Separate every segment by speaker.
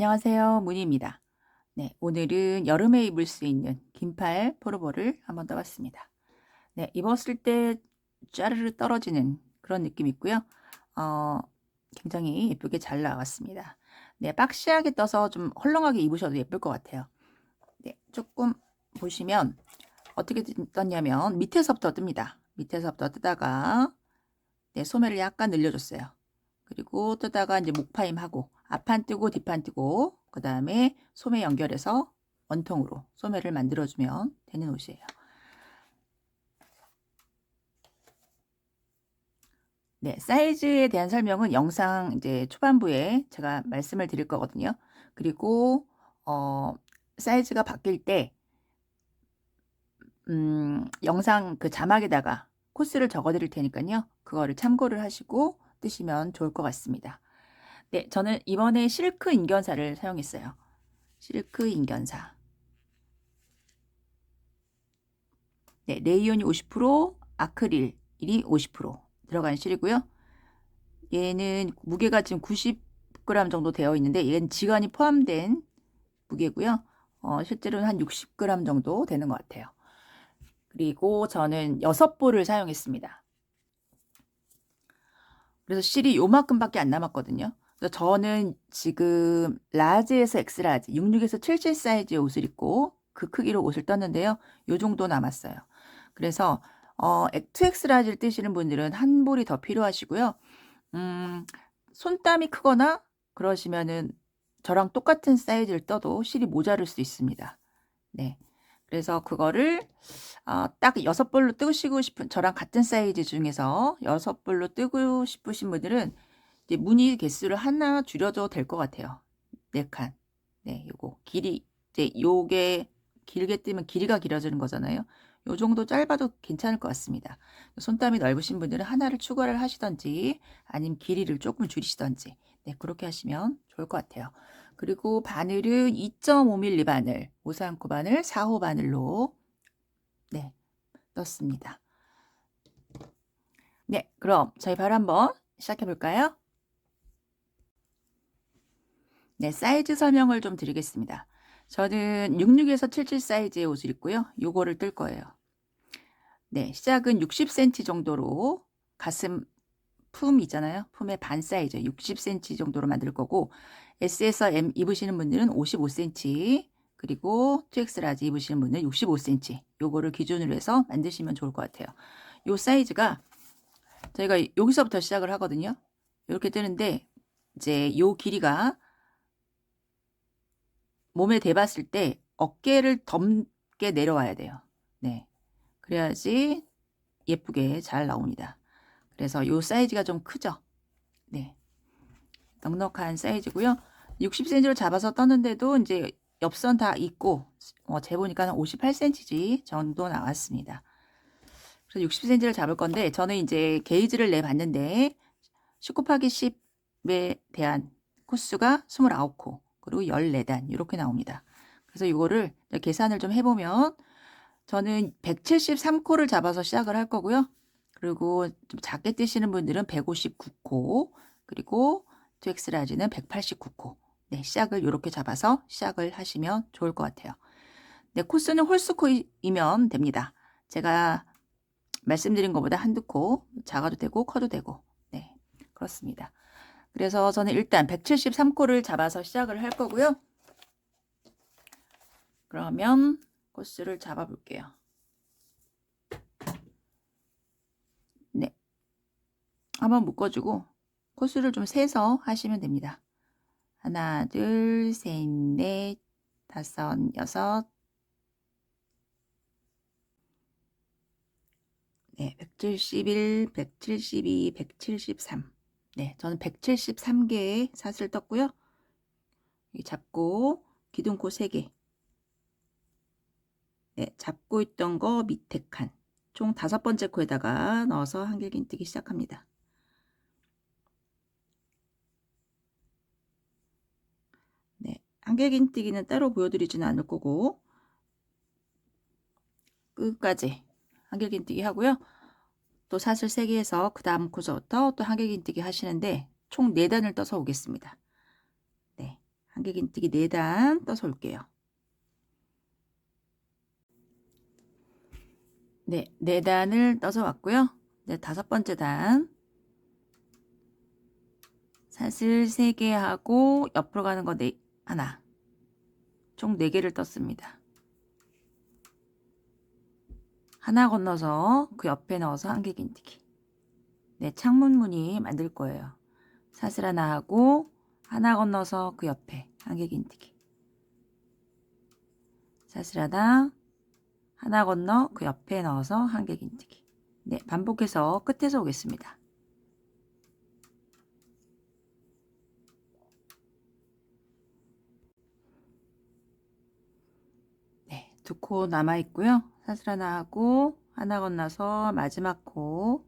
Speaker 1: 안녕하세요. 문희입니다. 네, 오늘은 여름에 입을 수 있는 긴팔 포로볼을 한번 떠봤습니다. 네, 입었을 때 짜르르 떨어지는 그런 느낌이 있고요. 어, 굉장히 예쁘게 잘 나왔습니다. 네, 박시하게 떠서 좀 헐렁하게 입으셔도 예쁠 것 같아요. 네, 조금 보시면 어떻게 떴냐면 밑에서부터 뜹니다. 밑에서부터 뜨다가 네, 소매를 약간 늘려줬어요. 그리고 뜨다가 이제 목파임하고 앞판 뜨고 뒷판 뜨고 그 다음에 소매 연결해서 원통으로 소매를 만들어주면 되는 옷이에요. 네, 사이즈에 대한 설명은 영상 이제 초반부에 제가 말씀을 드릴 거거든요. 그리고 사이즈가 바뀔 때 영상 그 자막에다가 코스를 적어 드릴 테니까요. 그거를 참고를 하시고 뜨시면 좋을 것 같습니다. 네, 저는 이번에 실크 인견사를 사용했어요. 실크 인견사. 네, 레이온이 50%, 아크릴이 50% 들어간 실이고요. 얘는 무게가 지금 90g 정도 되어 있는데 얘는 지간이 포함된 무게고요. 실제로는 한 60g 정도 되는 것 같아요. 그리고 저는 6볼을 사용했습니다. 그래서 실이 요만큼밖에 안 남았거든요. 그래서 저는 지금 라지에서 엑스라지, 66에서 77 사이즈의 옷을 입고 그 크기로 옷을 떴는데요. 요 정도 남았어요. 그래서 2X라지를 뜨시는 분들은 한 볼이 더 필요하시고요. 손땀이 크거나 그러시면은 저랑 똑같은 사이즈를 떠도 실이 모자랄 수 있습니다. 네. 그래서 그거를 딱 6볼로 뜨시고 싶은 저랑 같은 사이즈 중에서 6볼로 뜨고 싶으신 분들은 이제 무늬 개수를 하나 줄여도 될 것 같아요. 4칸. 네, 요거 길이 이제 요게 길게 뜨면 길이가 길어지는 거잖아요. 요 정도 짧아도 괜찮을 것 같습니다. 손땀이 넓으신 분들은 하나를 추가를 하시든지 아니면 길이를 조금 줄이시든지 네, 그렇게 하시면 좋을 것 같아요. 그리고 바늘은 2.5mm 바늘, 539 바늘, 4호 바늘로 네, 떴습니다. 네, 그럼 저희 바로 한번 시작해 볼까요? 네, 사이즈 설명을 좀 드리겠습니다. 저는 66에서 77 사이즈의 옷을 입고요. 요거를 뜰 거예요. 네, 시작은 60cm 정도로 가슴 품 있잖아요. 품의 반 사이즈 60cm 정도로 만들 거고 S에서 M 입으시는 분들은 55cm 그리고 2X 라지 입으시는 분은 65cm 요거를 기준으로 해서 만드시면 좋을 것 같아요. 요 사이즈가 저희가 여기서부터 시작을 하거든요. 이렇게 뜨는데 이제 요 길이가 몸에 대봤을 때 어깨를 덮게 내려와야 돼요. 네. 그래야지 예쁘게 잘 나옵니다. 그래서 요 사이즈가 좀 크죠? 네. 넉넉한 사이즈고요. 60cm로 잡아서 떴는데도 이제 옆선 다 있고 재보니까 58cm 정도 나왔습니다. 그래서 60cm를 잡을 건데 저는 이제 게이지를 내 봤는데 10 곱하기 10에 대한 코수가 29코 그리고 14단 이렇게 나옵니다. 그래서 이거를 계산을 좀 해보면 저는 173코를 잡아서 시작을 할 거고요. 그리고 좀 작게 뜨시는 분들은 159코 그리고 2X 라지는 189코 네, 시작을 이렇게 잡아서 시작을 하시면 좋을 것 같아요. 네, 코스는 홀수코이면 됩니다. 제가 말씀드린 것보다 한두 코 작아도 되고 커도 되고 네, 그렇습니다. 그래서 저는 일단 173코를 잡아서 시작을 할 거고요. 그러면 코스를 잡아 볼게요. 네, 한번 묶어주고 코스를 좀 세서 하시면 됩니다. 하나, 둘, 셋, 넷, 다섯, 여섯. 네, 171, 172, 173. 네, 저는 173개의 사슬 떴고요. 잡고 기둥코 3개. 네, 잡고 있던 거 밑에 칸. 총 5번째 코에다가 넣어서 한길긴뜨기 시작합니다. 네, 한길긴뜨기는 따로 보여드리지는 않을 거고 끝까지 한길긴뜨기 하고요. 또 사슬 3개 해서 그 다음 코서부터 또 한길긴뜨기 하시는데 총 4단을 떠서 오겠습니다. 네, 한길긴뜨기 4단 떠서 올게요. 네, 4단을 떠서 왔고요. 네, 5번째 단 사슬 3개 하고 옆으로 가는 거 하나, 총 4개를 떴습니다. 하나 건너서 그 옆에 넣어서 한길긴뜨기. 네, 창문 무늬 만들 거예요. 사슬 하나 하고 하나 건너서 그 옆에 한길긴뜨기. 사슬 하나 건너 그 옆에 넣어서 한길긴뜨기. 네, 반복해서 끝에서 오겠습니다. 네, 2코 남아 있고요. 사슬 하나 하고 하나 건너서 마지막 코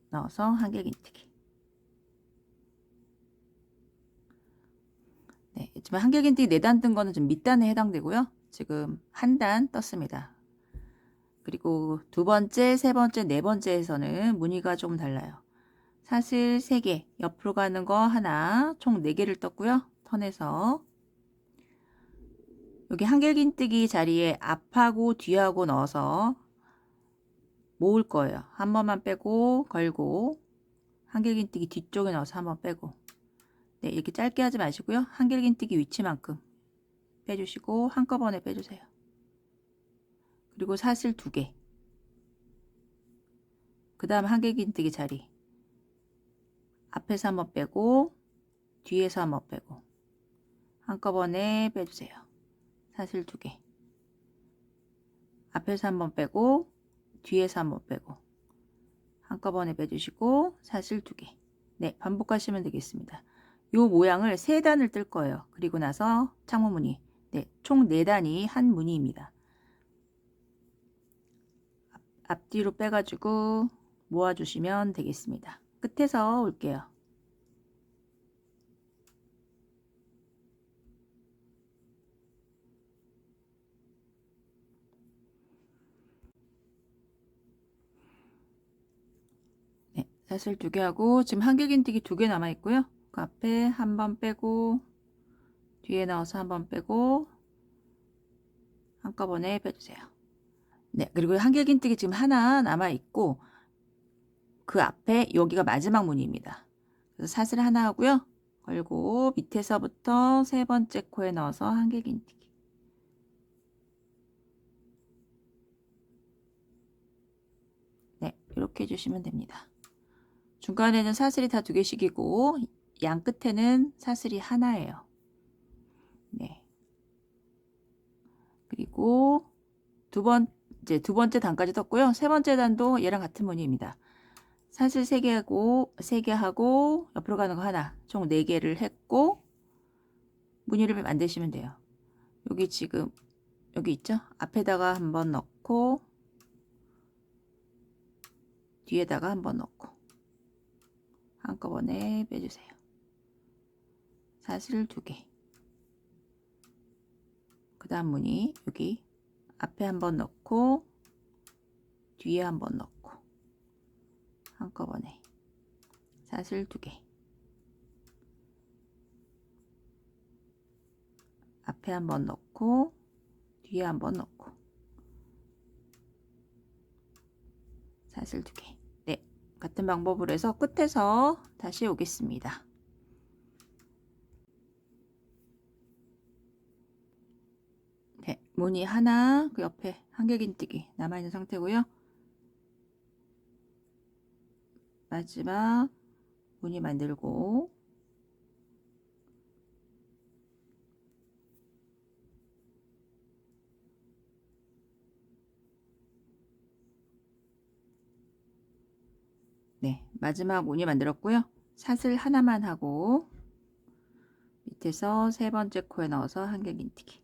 Speaker 1: 넣어서 한길긴뜨기. 네, 지금 한길긴뜨기 4단 뜬 거는 좀 밑단에 해당되고요. 지금 한 단 떴습니다. 그리고 2번째, 3번째, 4번째에서는 무늬가 좀 달라요. 사슬 3개, 옆으로 가는 거 하나, 총 4개를 떴고요. 턴에서 여기 한길긴뜨기 자리에 앞하고 뒤하고 넣어서 모을 거예요. 한 번만 빼고 걸고 한길긴뜨기 뒤쪽에 넣어서 한 번 빼고. 네, 이렇게 짧게 하지 마시고요. 한길긴뜨기 위치만큼 빼주시고 한꺼번에 빼주세요. 그리고 사슬 2개. 그 다음 한길긴뜨기 자리 앞에서 한 번 빼고 뒤에서 한 번 빼고 한꺼번에 빼주세요. 사슬 2개. 앞에서 한 번 빼고 뒤에서 한 번 빼고 한꺼번에 빼주시고 사슬 2개. 네, 반복하시면 되겠습니다. 요 모양을 3단을 뜰 거예요. 그리고 나서 창문 무늬. 네, 총 4단이 한 무늬입니다. 앞뒤로 빼가지고 모아주시면 되겠습니다. 끝에서 올게요. 네, 사슬 2개 하고 지금 한길긴뜨기 2개 남아 있고요. 그 앞에 한 번 빼고 뒤에 넣어서 한 번 빼고 한꺼번에 빼주세요. 네, 그리고 한길긴뜨기 지금 하나 남아 있고 그 앞에 여기가 마지막 무늬입니다. 그래서 사슬 하나 하고요. 걸고 밑에서부터 3번째 코에 넣어서 한길긴뜨기. 네, 이렇게 해주시면 됩니다. 중간에는 사슬이 다 2개씩이고 양 끝에는 사슬이 하나예요. 네. 그리고 두 번째 단까지 떴고요. 3번째 단도 얘랑 같은 무늬입니다. 사슬 3개 하고 옆으로 가는 거 하나, 총 4개를 했고 무늬를 만드시면 돼요. 여기 지금 여기 있죠? 앞에다가 한번 넣고 뒤에다가 한번 넣고 한꺼번에 빼주세요. 사슬 2개. 그 다음 무늬 여기 앞에 한번 넣고 뒤에 한번 넣고 한꺼번에 사슬 2개. 앞에 한번 넣고 뒤에 한번 넣고 사슬 2개. 네, 같은 방법으로 해서 끝에서 다시 오겠습니다. 네, 무늬 하나, 그 옆에 한길긴뜨기 남아있는 상태고요. 마지막 무늬 만들고 네, 마지막 무늬 만들었고요. 사슬 하나만 하고 밑에서 3번째 코에 넣어서 한길긴뜨기.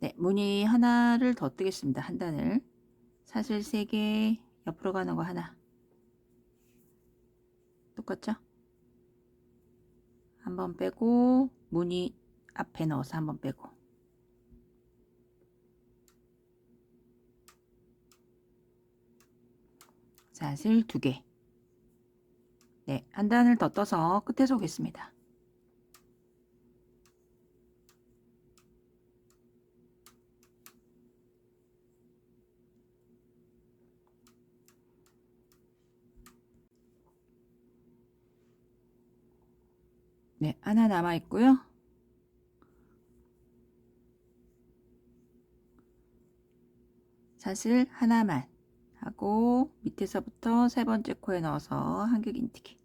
Speaker 1: 네, 무늬 하나를 더 뜨겠습니다. 한 단을. 사슬 3개, 옆으로 가는 거 하나. 똑같죠? 한번 빼고 무늬 앞에 넣어서 한번 빼고 사슬 2개. 네, 한 단을 더 떠서 끝에서 오겠습니다. 네, 하나 남아 있고요. 사슬 하나만 하고 밑에서부터 세 번째 코에 넣어서 한길 인티기.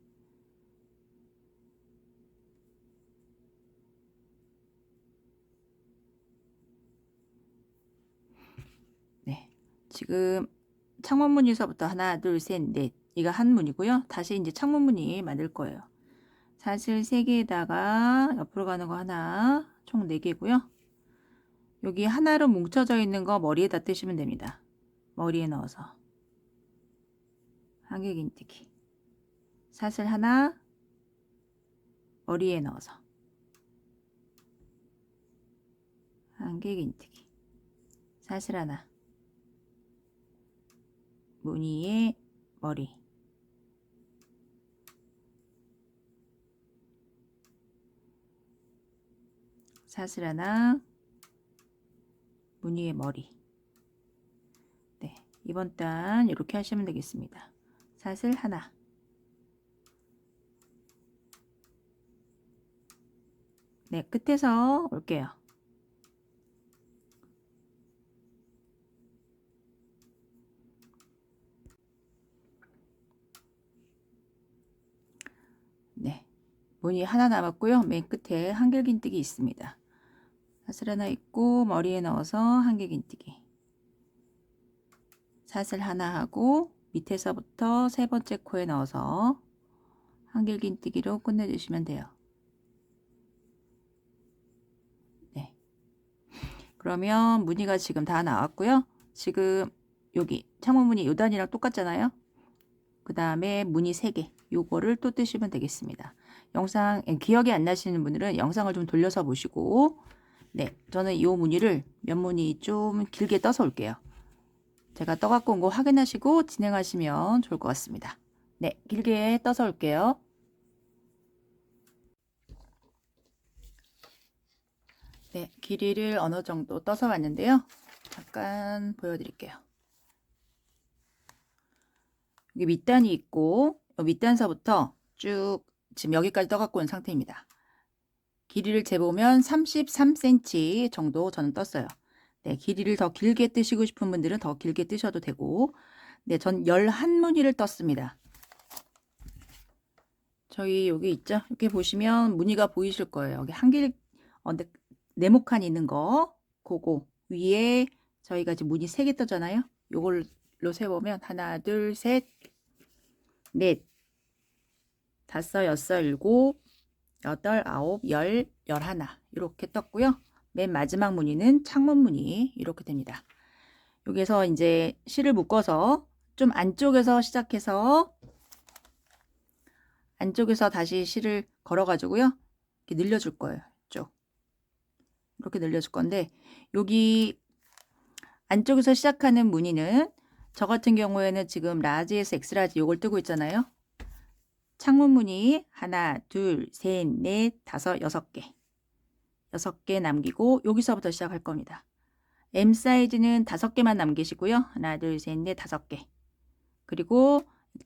Speaker 1: 네, 지금 창문무늬서부터 하나, 둘, 셋, 넷. 이거 한 문이고요. 다시 이제 창문무늬 만들 거예요. 사슬 3개에다가 옆으로 가는 거 하나, 총 4개고요. 여기 하나로 뭉쳐져 있는 거 머리에다 뜨시면 됩니다. 머리에 넣어서 한길 긴뜨기. 사슬 하나, 머리에 넣어서 한길 긴뜨기. 사슬 하나, 무늬에 머리. 사슬 하나, 무늬에 머리. 네, 이번 단 이렇게 하시면 되겠습니다. 사슬 하나, 네, 끝에서 올게요. 네, 무늬 하나 남았고요. 맨 끝에 한길긴뜨기 있습니다. 사슬 하나 있고 머리에 넣어서 한길긴뜨기. 사슬 하나 하고 밑에서부터 세 번째 코에 넣어서 한길긴뜨기로 끝내주시면 돼요. 네, 그러면 무늬가 지금 다 나왔고요. 지금 여기 창문무늬 요 단이랑 똑같잖아요. 그 다음에 무늬 3개 요거를 또 뜨시면 되겠습니다. 영상 기억이 안 나시는 분들은 영상을 좀 돌려서 보시고, 네, 저는 이 무늬를 면 무늬 좀 길게 떠서 올게요. 제가 떠갖고 온 거 확인하시고 진행하시면 좋을 것 같습니다. 네, 길게 떠서 올게요. 네, 길이를 어느 정도 떠서 왔는데요. 잠깐 보여드릴게요. 여기 밑단이 있고 밑단서부터 쭉 지금 여기까지 떠갖고 온 상태입니다. 길이를 재보면 33cm 정도 저는 떴어요. 네, 길이를 더 길게 뜨시고 싶은 분들은 더 길게 뜨셔도 되고, 네, 전 11무늬를 떴습니다. 저희 여기 있죠? 이렇게 보시면 무늬가 보이실 거예요. 여기 한길 네모칸 있는 거, 그거 위에 저희가 지금 무늬 3개 떠잖아요. 요걸로 세보면 하나, 둘, 셋, 넷, 다섯, 여섯, 일곱, 여덟, 아홉, 열, 열하나 이렇게 떴고요. 맨 마지막 무늬는 창문 무늬 이렇게 됩니다. 여기서 이제 실을 묶어서 좀 안쪽에서 시작해서 안쪽에서 다시 실을 걸어 가지고요. 이렇게 늘려줄 거예요. 쭉 이렇게 늘려줄 건데, 여기 안쪽에서 시작하는 무늬는 저 같은 경우에는 지금 라지에서 엑스라지 요걸 뜨고 있잖아요. 창문 무늬 하나, 둘, 셋, 넷, 다섯, 6개. 6개 남기고 여기서부터 시작할 겁니다. M 사이즈는 5개만 남기시고요. 하나, 둘, 셋, 넷, 5개. 그리고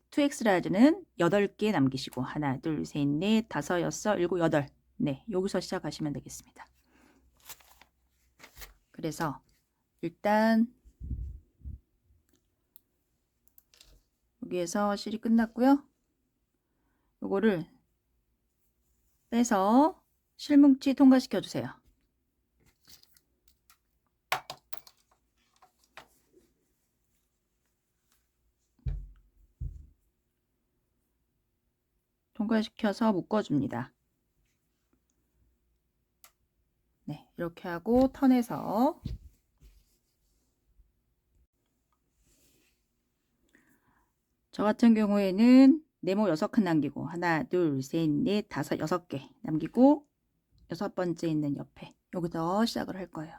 Speaker 1: 2X 라지는 8개 남기시고 하나, 둘, 셋, 넷, 다섯, 여섯, 일곱, 여덟. 네, 여기서 시작하시면 되겠습니다. 그래서 일단 여기에서 실이 끝났고요. 요거를 빼서 실뭉치 통과시켜 주세요. 통과시켜서 묶어줍니다. 네, 이렇게 하고 턴해서 저 같은 경우에는 네모 6칸 남기고 하나, 둘, 셋, 넷, 다섯, 6개 남기고 6번째 있는 옆에 여기서 시작을 할 거예요.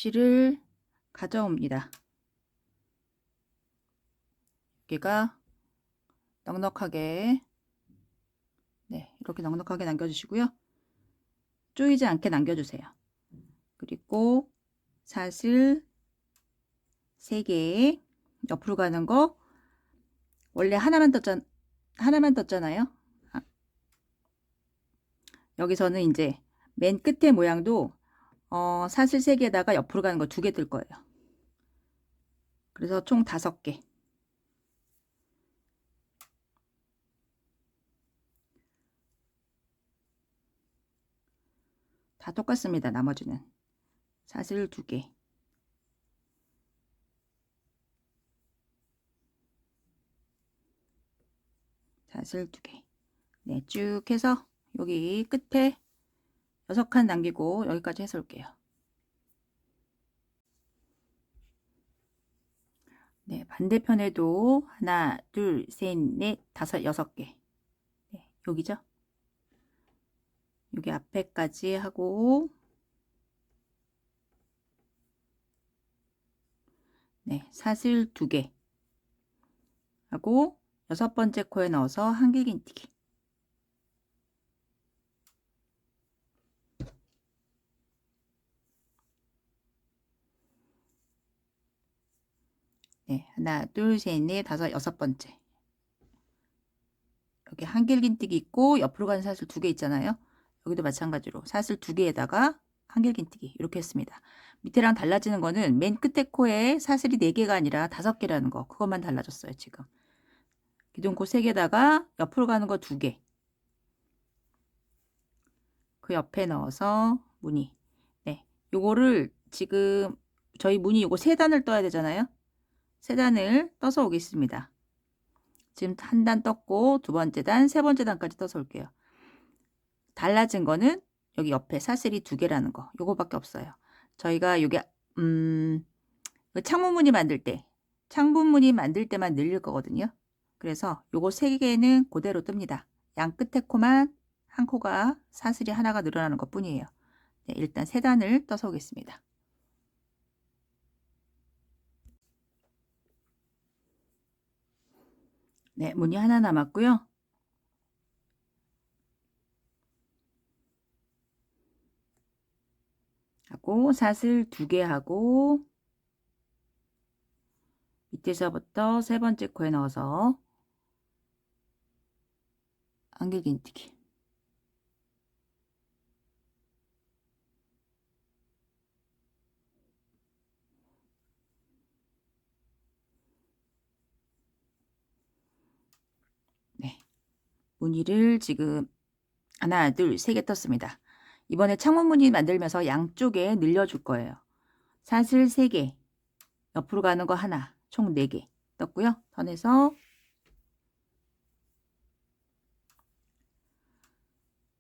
Speaker 1: 붓실을 가져옵니다. 여기가 넉넉하게, 네, 이렇게 넉넉하게 남겨주시고요. 쪼이지 않게 남겨주세요. 그리고 사슬 3개, 옆으로 가는 거 원래 하나만 떴잖아요. 여기서는 이제 맨 끝에 모양도 사슬 3개에다가 옆으로 가는 거 2개 뜰 거예요. 그래서 총 5개. 다 똑같습니다. 나머지는 사슬 2개. 사슬 2개. 네, 쭉 해서 여기 끝에 6칸 남기고 여기까지 해서 올게요. 네, 반대편에도 하나, 둘, 셋, 넷, 다섯, 6개. 네, 여기죠? 여기 앞에까지 하고, 네, 사슬 2개 하고 6번째 코에 넣어서 한길긴뜨기. 네, 하나, 둘, 셋, 넷, 다섯, 6번째. 여기 한길긴뜨기 있고 옆으로 가는 사슬 2개 있잖아요. 여기도 마찬가지로 사슬 2개에다가 한길긴뜨기 이렇게 했습니다. 밑에랑 달라지는 거는 맨 끝에 코에 사슬이 4개가 아니라 5개라는 거, 그것만 달라졌어요. 지금 기둥코 3개에다가 옆으로 가는 거 2개, 그 옆에 넣어서 무늬. 네, 요거를 지금 저희 무늬 요거 3단을 떠야 되잖아요. 3단을 떠서 오겠습니다. 지금 한 단 떴고 2번째 단, 3번째 단까지 떠서 올게요. 달라진 거는 여기 옆에 사슬이 2개라는 거, 요거밖에 없어요. 저희가 요게 창문무늬 만들 때만 늘릴 거거든요. 그래서 요거 3개는 그대로 뜹니다. 양 끝에 코만 한 코가 사슬이 하나가 늘어나는 것 뿐이에요. 네, 일단 3단을 떠서 오겠습니다. 네, 무늬 하나 남았고요. 하고 사슬 2개 하고 밑에서부터 3번째 코에 넣어서 한길긴뜨기. 네, 무늬를 지금 하나, 둘, 3개 떴습니다. 이번에 창문 무늬 만들면서 양쪽에 늘려줄 거예요. 사슬 3개, 옆으로 가는 거 하나, 총 4개 떴고요. 선에서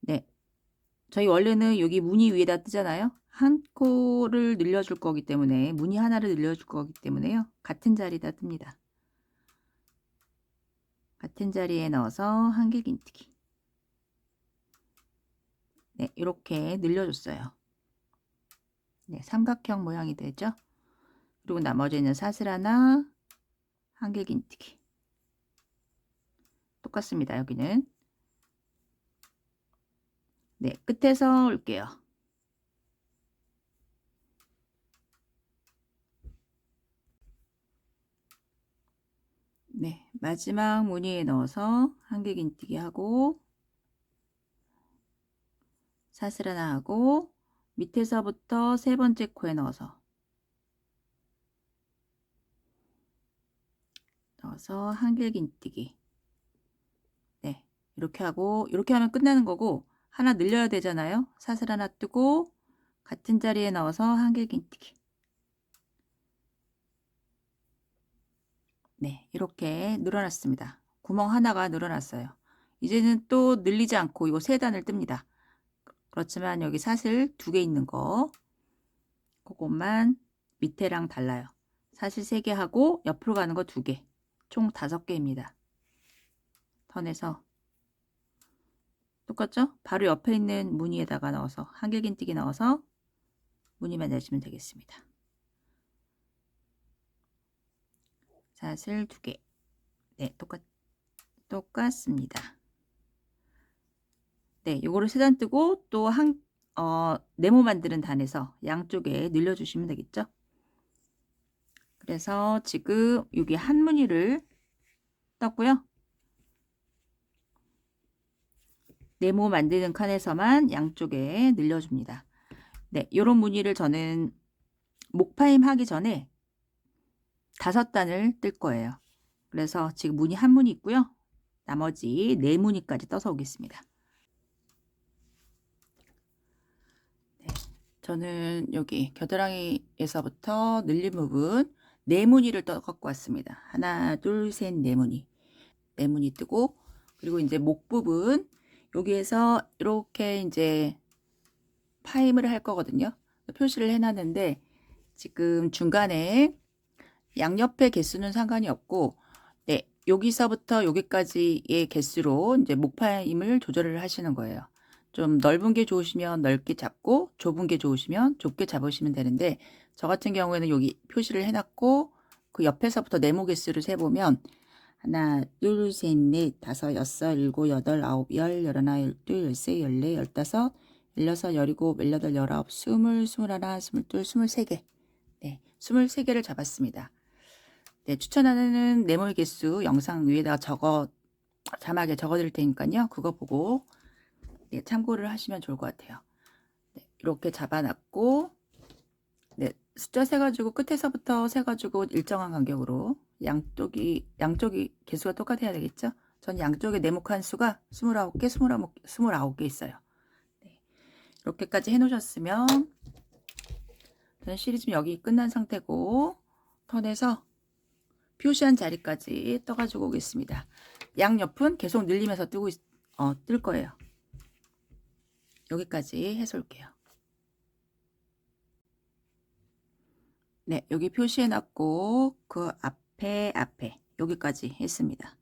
Speaker 1: 네, 저희 원래는 여기 무늬 위에다 뜨잖아요. 한 코를 늘려줄 거기 때문에, 무늬 하나를 늘려줄 거기 때문에요. 같은 자리에다 뜹니다. 같은 자리에 넣어서 한길긴뜨기. 네, 이렇게 늘려줬어요. 네, 삼각형 모양이 되죠. 그리고 나머지는 사슬 하나, 한길긴뜨기. 똑같습니다. 여기는. 네, 끝에서 올게요. 네, 마지막 무늬에 넣어서 한길긴뜨기 하고 사슬 하나 하고 밑에서부터 3번째 코에 넣어서 한길긴뜨기. 네, 이렇게 하고 이렇게 하면 끝나는 거고, 하나 늘려야 되잖아요. 사슬 하나 뜨고 같은 자리에 넣어서 한길긴뜨기. 네, 이렇게 늘어났습니다. 구멍 하나가 늘어났어요. 이제는 또 늘리지 않고 이거 3단을 뜹니다. 그렇지만 여기 사슬 2개 있는 거, 그것만 밑에랑 달라요. 사슬 3개 하고 옆으로 가는 거 2개, 총 5개입니다. 턴에서 똑같죠? 바로 옆에 있는 무늬에다가 넣어서 한길긴뜨기 넣어서 무늬만 내주면 되겠습니다. 사슬 2개. 네, 똑같습니다. 네, 요거를 3단 뜨고 또 네모 만드는 단에서 양쪽에 늘려주시면 되겠죠. 그래서 지금 여기 한 무늬를 떴고요. 네모 만드는 칸에서만 양쪽에 늘려줍니다. 네, 요런 무늬를 저는 목파임 하기 전에 5단을 뜰 거예요. 그래서 지금 무늬 한 무늬 있고요. 나머지 4무늬까지 떠서 오겠습니다. 네, 저는 여기 겨드랑이에서부터 늘린 부분 4무늬를 떠 갖고 왔습니다. 하나, 둘, 셋, 4무늬. 4무늬 뜨고, 그리고 이제 목 부분 여기에서 이렇게 이제 파임을 할 거거든요. 표시를 해놨는데 지금 중간에 양옆의 개수는 상관이 없고, 네, 여기서부터 여기까지의 개수로 이제 목파임을 조절을 하시는 거예요. 좀 넓은 게 좋으시면 넓게 잡고 좁은 게 좋으시면 좁게 잡으시면 되는데, 저 같은 경우에는 여기 표시를 해놨고 그 옆에서부터 네모 개수를 세보면 하나, 둘, 셋, 넷, 다섯, 여섯, 일곱, 여덟, 아홉, 열, 열하나, 열둘, 열세, 열네, 열다섯, 열여섯, 열일곱, 열여덟, 열아홉, 스물, 스물하나, 스물둘, 23개. 네, 23개를 잡았습니다. 네, 추천하는 네모 개수 영상 위에다가 자막에 적어 드릴 테니까요. 그거 보고 네, 참고를 하시면 좋을 것 같아요. 네, 이렇게 잡아놨고, 네, 숫자 세가지고 끝에서부터 세가지고 일정한 간격으로 양쪽이 개수가 똑같아야 되겠죠? 전 양쪽에 네모칸 수가 29개, 29개 있어요. 네, 이렇게까지 해놓으셨으면 저는 시리즈는 여기 끝난 상태고, 턴에서 표시한 자리까지 떠가지고 오겠습니다. 양옆은 계속 늘리면서 뜰 거예요. 여기까지 해서 올게요. 네, 여기 표시해놨고 그 앞에 여기까지 했습니다.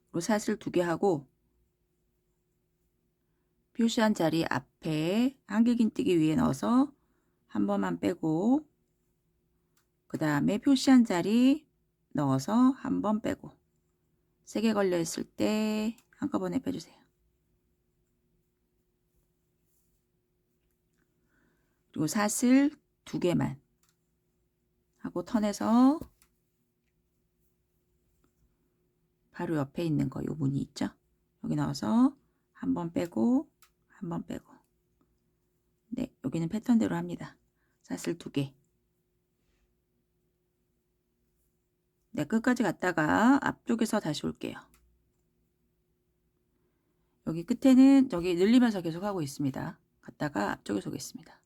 Speaker 1: 그리고 사슬 2개 하고 표시한 자리 앞에 한길긴뜨기 위에 넣어서 한 번만 빼고, 그 다음에 표시한 자리 넣어서 한 번 빼고, 3개 걸려 있을 때 한꺼번에 빼주세요. 그리고 사슬 2개만 하고 턴에서 바로 옆에 있는 거, 요 무늬 있죠? 여기 넣어서 한 번 빼고 한 번 빼고. 네, 여기는 패턴대로 합니다. 사슬 2개. 네, 끝까지 갔다가 앞쪽에서 다시 올게요. 여기 끝에는 저기 늘리면서 계속 하고 있습니다. 갔다가 앞쪽에서 오겠습니다.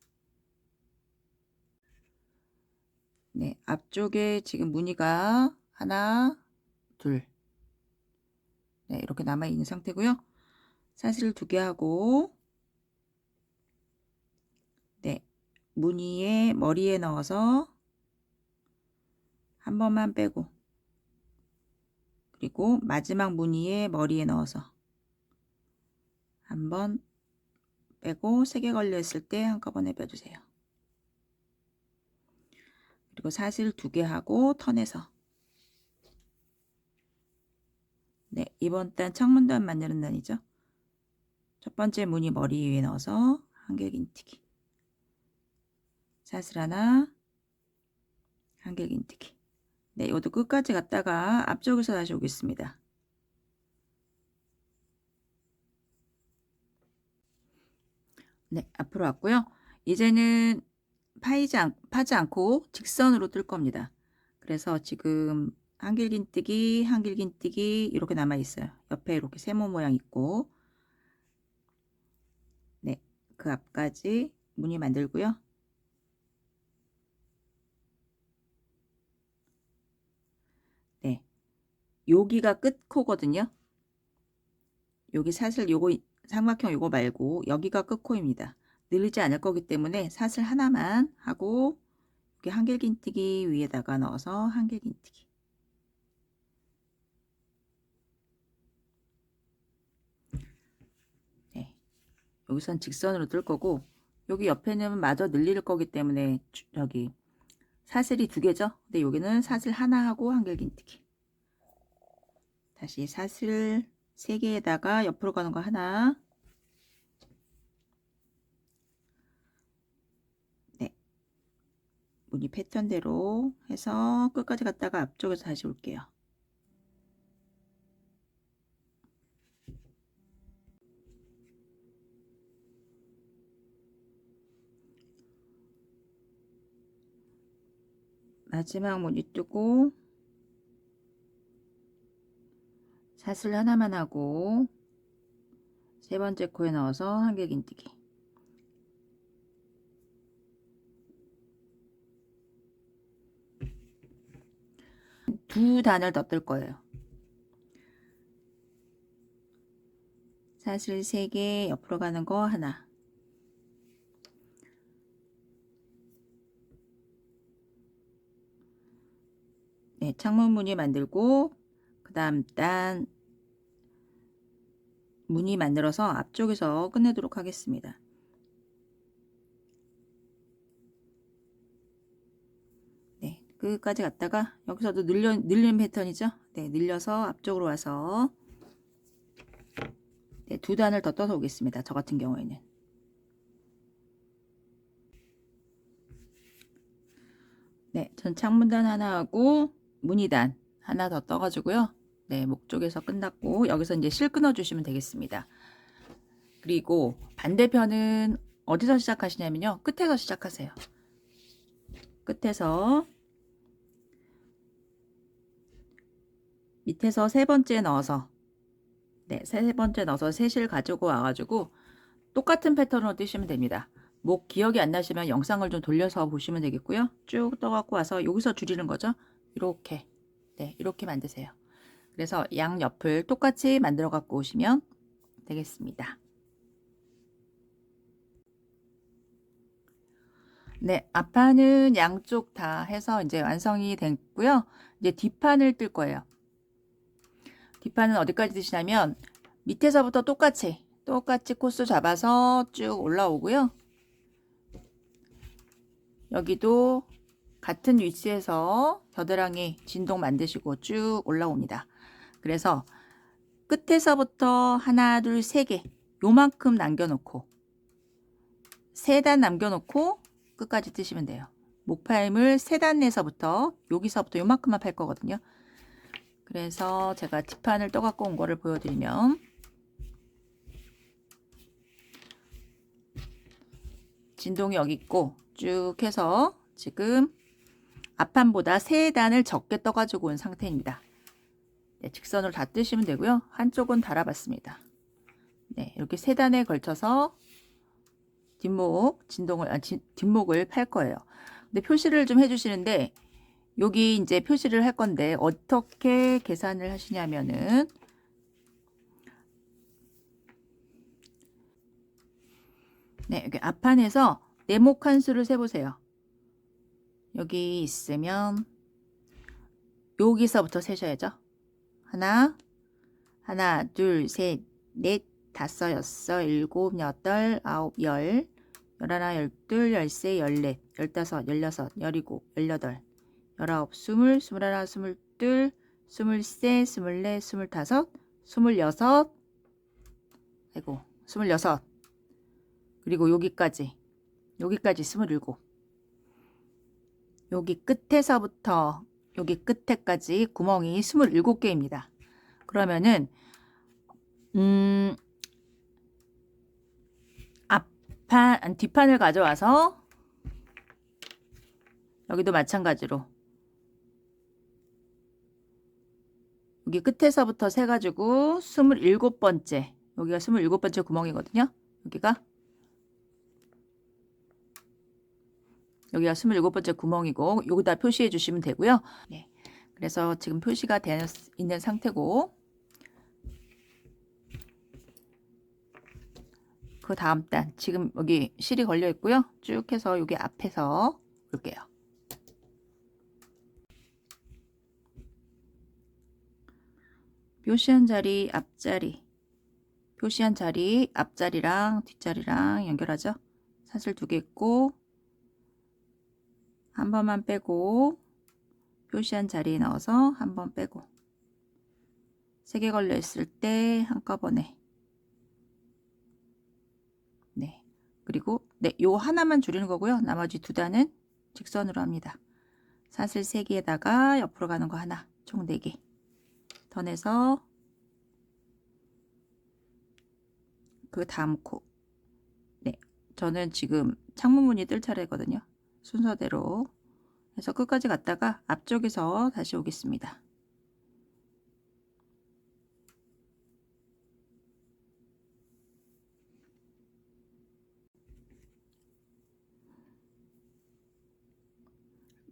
Speaker 1: 네, 앞쪽에 지금 무늬가 하나, 둘. 네, 이렇게 남아있는 상태고요. 사슬 2개 하고, 네, 무늬에 머리에 넣어서 한 번만 빼고, 그리고 마지막 무늬에 머리에 넣어서 한 번 빼고, 3개 걸려 있을 때 한꺼번에 빼주세요. 그리고 사슬 2개 하고 턴에서, 네, 이번 단 창문단 만드는 단이죠. 첫 번째 무늬 머리 위에 넣어서 한길긴뜨기, 사슬 하나, 한길긴뜨기. 네, 이것도 끝까지 갔다가 앞쪽에서 다시 오겠습니다. 네, 앞으로 왔고요. 이제는 파지 않고 직선으로 뜰 겁니다. 그래서 지금 한길긴뜨기, 한길긴뜨기 이렇게 남아 있어요. 옆에 이렇게 세모 모양 있고, 네, 그 앞까지 무늬 만들고요. 네, 여기가 끝코거든요. 여기 사슬 요거 삼각형 요거 말고 여기가 끝코입니다. 늘리지 않을 거기 때문에 사슬 하나만 하고 여기 한길긴뜨기 위에다가 넣어서 한길긴뜨기. 네, 여기선 직선으로 뜰 거고, 여기 옆에는 마저 늘릴 거기 때문에 저기 사슬이 2개죠. 근데 여기는 사슬 하나 하고 한길긴뜨기. 다시 사슬 3개에다가 옆으로 가는 거 하나. 네. 무늬 패턴대로 해서 끝까지 갔다가 앞쪽에서 다시 올게요. 마지막 무늬 뜨고 사슬 하나만 하고 세 번째 코에 넣어서 한길긴뜨기. 두 단을 더 뜰 거예요. 사슬 3개 옆으로 가는 거 하나. 네, 창문 무늬 만들고 그 다음 단 무늬 만들어서 앞쪽에서 끝내도록 하겠습니다. 네, 끝까지 갔다가 여기서도 늘리는 패턴이죠. 네, 늘려서 앞쪽으로 와서 네, 두 단을 더 떠서 오겠습니다. 저 같은 경우에는. 네, 전 창문단 하나 하고 무늬단 하나 더 떠가지고요. 네, 목 쪽에서 끝났고 여기서 이제 실 끊어 주시면 되겠습니다. 그리고 반대편은 어디서 시작하시냐면요, 끝에서 시작하세요. 끝에서 밑에서 세 번째 넣어서 네, 세 번째 넣어서 세 실 가지고 와가지고 똑같은 패턴으로 뜨시면 됩니다. 목 기억이 안 나시면 영상을 좀 돌려서 보시면 되겠고요. 쭉 떠갖고 와서 여기서 줄이는 거죠. 이렇게 네, 이렇게 만드세요. 그래서 양 옆을 똑같이 만들어 갖고 오시면 되겠습니다. 네, 앞판은 양쪽 다 해서 이제 완성이 됐고요. 이제 뒷판을 뜰 거예요. 뒷판은 어디까지 뜨시냐면 밑에서부터 똑같이 코스 잡아서 쭉 올라오고요. 여기도 같은 위치에서 겨드랑이 진동 만드시고 쭉 올라옵니다. 그래서 끝에서부터 하나, 둘, 세 개 요만큼 남겨놓고 세 단 남겨놓고 끝까지 뜨시면 돼요. 목파임을 세 단 내서부터 여기서부터 요만큼만 팔 거거든요. 그래서 제가 뒷판을 떠갖고 온 거를 보여드리면 진동이 여기 있고 쭉 해서 지금 앞판보다 세 단을 적게 떠가지고 온 상태입니다. 네, 직선으로 다 뜨시면 되고요. 한쪽은 달아봤습니다. 네, 이렇게 세 단에 걸쳐서 뒷목을 팔 거예요. 근데 표시를 좀 해주시는데 여기 이제 표시를 할 건데 어떻게 계산을 하시냐면은 네, 여기 앞판에서 네모 칸수를 세보세요. 여기 있으면 여기서부터 세셔야죠. 하나, 둘, 셋, 넷, 다섯, 여섯, 일곱, 여덟, 아홉, 열, 열하나, 열둘, 열세, 열넷, 열다섯, 열여섯, 열일곱, 열여덟, 열아홉, 스물, 스물하나, 스물둘, 스물세, 스물넷, 스물다섯, 스물여섯, 아이고, 스물여섯, 그리고 여기까지 스물일곱. 여기 끝에서부터 여기 끝에까지 구멍이 27개입니다. 그러면은 뒷판을 가져와서 여기도 마찬가지로 여기 끝에서부터 세가지고 27번째, 여기가 27번째 구멍이거든요. 여기가 27번째 구멍이고 여기다 표시해 주시면 되고요. 네, 그래서 지금 표시가 되어 있는 상태고 그 다음 단 지금 여기 실이 걸려 있고요. 쭉 해서 여기 앞에서 볼게요. 표시한 자리 앞자리, 표시한 자리 앞자리랑 뒷자리랑 연결하죠. 사슬 2개 있고 한 번만 빼고 표시한 자리에 넣어서 한 번 빼고 3개 걸려 있을 때 한꺼번에 네. 그리고 네, 요 하나만 줄이는 거고요. 나머지 2단은 직선으로 합니다. 사슬 3개에다가 옆으로 가는 거 하나, 총 4개 더 내서 그 다음 코. 네, 저는 지금 창문 무늬 뜰 차례거든요. 순서대로 해서 끝까지 갔다가 앞쪽에서 다시 오겠습니다.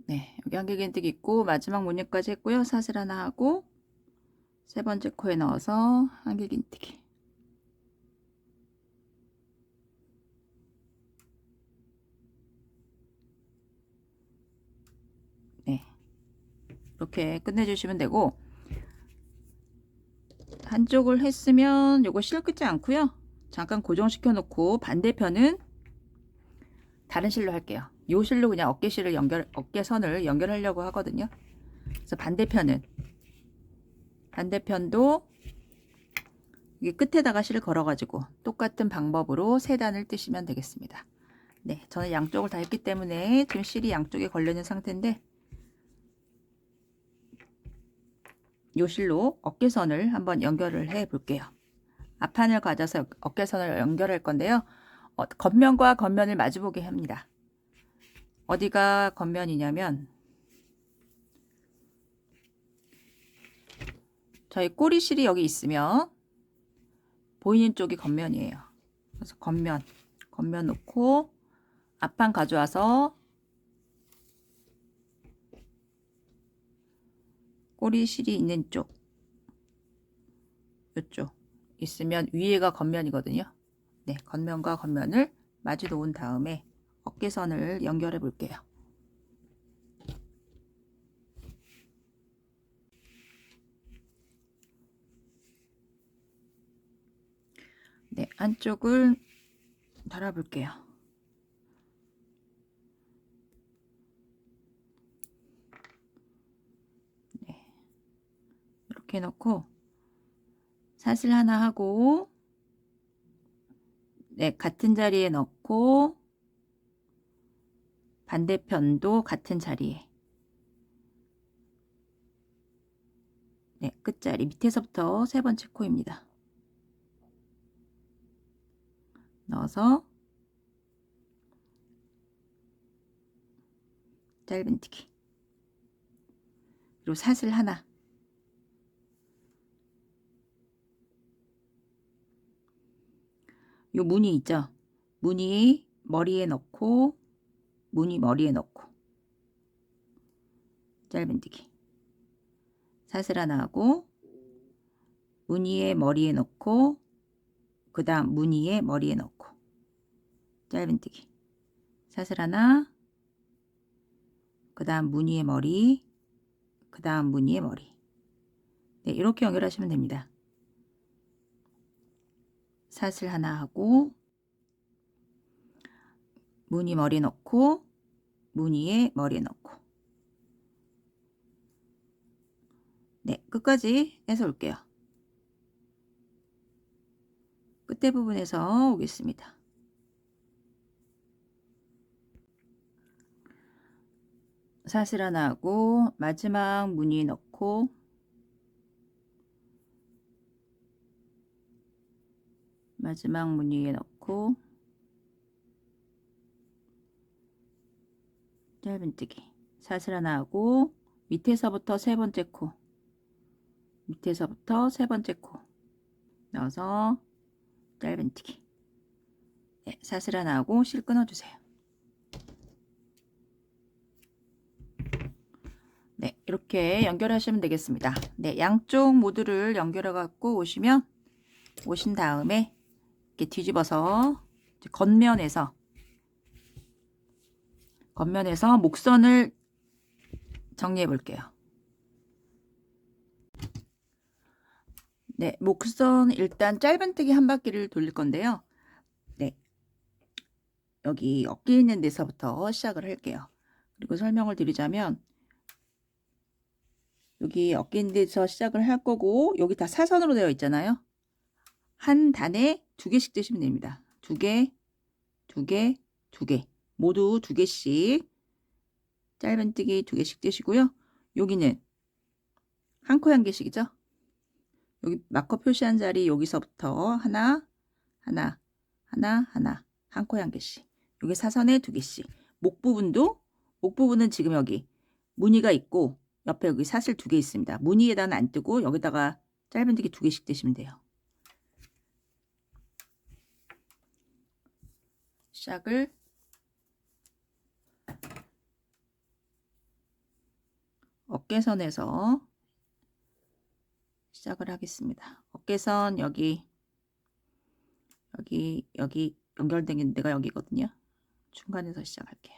Speaker 1: 네, 여기 한길긴뜨기 있고 마지막 무늬까지 했고요. 사슬 하나 하고 3번째 코에 넣어서 한길긴뜨기. 네, 이렇게 끝내주시면 되고, 한쪽을 했으면 요거 실 끄지 않고요. 잠깐 고정시켜 놓고 반대편은 다른 실로 할게요. 요 실로 그냥 어깨선을 연결하려고 하거든요. 그래서 반대편도 여기 끝에다가 실을 걸어가지고 똑같은 방법으로 3단을 뜨시면 되겠습니다. 네, 저는 양쪽을 다 했기 때문에 지금 실이 양쪽에 걸려 있는 상태인데, 요 실로 어깨선을 한번 연결을 해 볼게요. 앞판을 가져서 어깨선을 연결할 건데요. 겉면과 겉면을 마주보게 합니다. 어디가 겉면이냐면 저희 꼬리실이 여기 있으면 보이는 쪽이 겉면이에요. 그래서 겉면 놓고 앞판 가져와서 꼬리실이 있는 쪽, 이쪽 있으면 위에가 겉면이거든요. 네, 겉면과 겉면을 마주 놓은 다음에 어깨선을 연결해 볼게요. 네, 안쪽을 달아 볼게요. 네, 이렇게 넣고 사슬 하나 하고, 네, 같은 자리에 넣고 반대편도 같은 자리에, 네, 끝자리 밑에서부터 3번째 코입니다. 넣어서 짧은뜨기, 그리고 사슬 하나, 요 무늬 있죠? 무늬 머리에 넣고, 무늬 머리에 넣고 짧은뜨기, 사슬 하나 하고 무늬의 머리에 넣고, 그 다음 무늬의 머리에 넣고 짧은뜨기, 사슬 하나, 그 다음 무늬의 머리, 그 다음 무늬의 머리. 네, 이렇게 연결하시면 됩니다. 사슬 하나 하고 무늬 머리 넣고 무늬에 머리 넣고, 네, 끝까지 해서 올게요. 끝에 부분에서 오겠습니다. 사슬 하나 하고 마지막 무늬 넣고 마지막 무늬에 넣고 짧은뜨기, 사슬 하나 하고 밑에서부터 3번째 코, 밑에서부터 3번째 코 넣어서 짧은뜨기, 네, 사슬 하나 하고 실 끊어주세요. 네, 이렇게 연결하시면 되겠습니다. 네, 양쪽 모두를 연결해 갖고 오신 다음에 이렇게 뒤집어서 겉면에서 목선을 정리해 볼게요. 네, 목선 일단 짧은뜨기 한 바퀴를 돌릴 건데요. 네, 여기 어깨 있는 데서부터 시작을 할게요. 그리고 설명을 드리자면 여기 어깨인데서 시작을 할 거고 여기 다 사선으로 되어 있잖아요. 한 단에 2개씩 뜨시면 됩니다. 2개, 2개, 2개. 모두 2개씩 짧은뜨기 2개씩 뜨시고요. 여기는 한 코에 1개씩이죠. 여기 마커 표시한 자리 여기서부터 하나, 하나, 하나, 하나, 한 코에 1개씩. 여기 사선에 2개씩. 목 부분은 지금 여기 무늬가 있고 옆에 여기 사슬 2개 있습니다. 무늬에다는 안 뜨고 여기다가 짧은뜨기 2개씩 뜨시면 돼요. 시작을 어깨선에서 시작을 하겠습니다. 어깨선 여기 연결된 데가 여기거든요. 중간에서 시작할게요.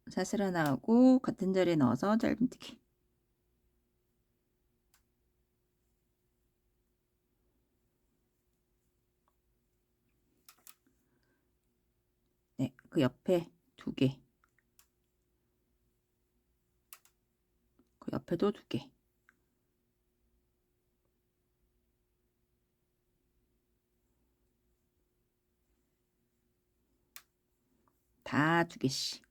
Speaker 1: 사슬 하나 하고 같은 자리에 넣어서 짧은뜨기. 네, 그 옆에 2개. 그 옆에도 2개. 다 2개씩.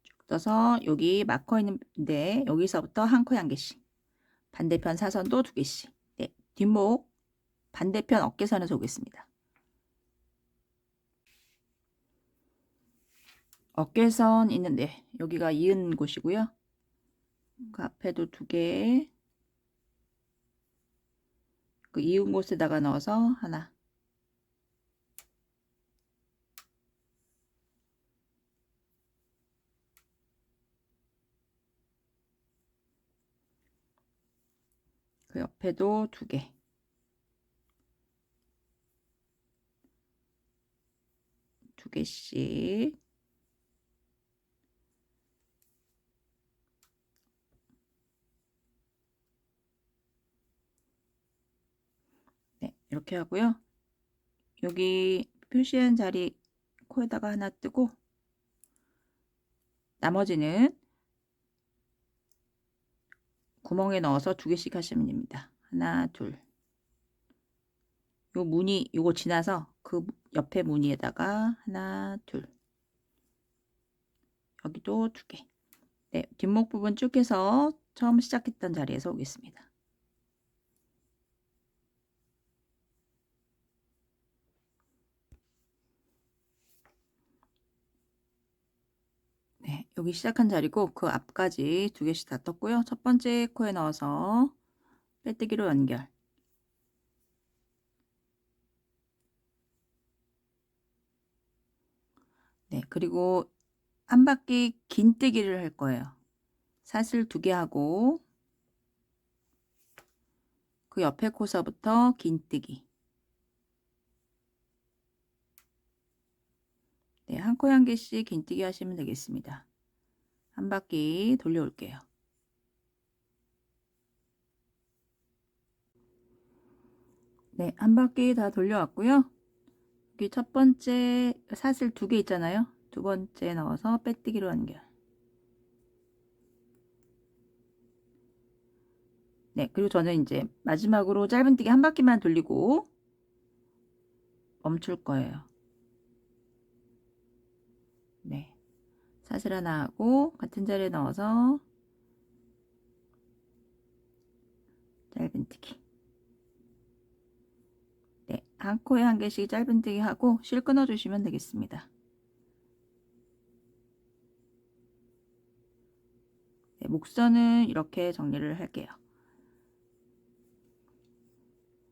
Speaker 1: 쭉 떠서 여기 마커 있는데 여기서부터 한 코에 1개씩. 반대편 사선도 2개씩. 네, 뒷목 반대편 어깨선에서 오겠습니다. 어깨선 있는데 여기가 이은 곳이고요. 그 앞에도 2개. 그 이은 곳에다가 넣어서 하나. 그 옆에도 2개. 2개씩. 네, 이렇게 하고요. 여기 표시한 자리 코에다가 하나 뜨고 나머지는 구멍에 넣어서 2개씩 하시면 됩니다. 하나, 둘. 요 무늬 요거 지나서 그 옆에 무늬에다가 하나, 둘. 여기도 2개. 네, 뒷목 부분 쭉 해서 처음 시작했던 자리에서 오겠습니다. 네, 여기 시작한 자리고 그 앞까지 2개씩 다 떴고요. 첫 번째 코에 넣어서 빼뜨기로 연결. 네, 그리고 한 바퀴 긴뜨기를 할 거예요. 사슬 2개 하고 그 옆에 코서부터 긴뜨기. 네, 한 코에 1개씩 긴뜨기 하시면 되겠습니다. 한 바퀴 돌려올게요. 네, 한 바퀴 다 돌려왔고요. 여기 첫 번째 사슬 2개 있잖아요. 두 번째 넣어서 빼뜨기로 연결. 네, 그리고 저는 이제 마지막으로 짧은뜨기 한 바퀴만 돌리고 멈출 거예요. 네, 사슬 하나 하고 같은 자리에 넣어서 짧은뜨기. 네, 한 코에 1개씩 짧은뜨기 하고 실 끊어 주시면 되겠습니다. 네, 목선은 이렇게 정리를 할게요.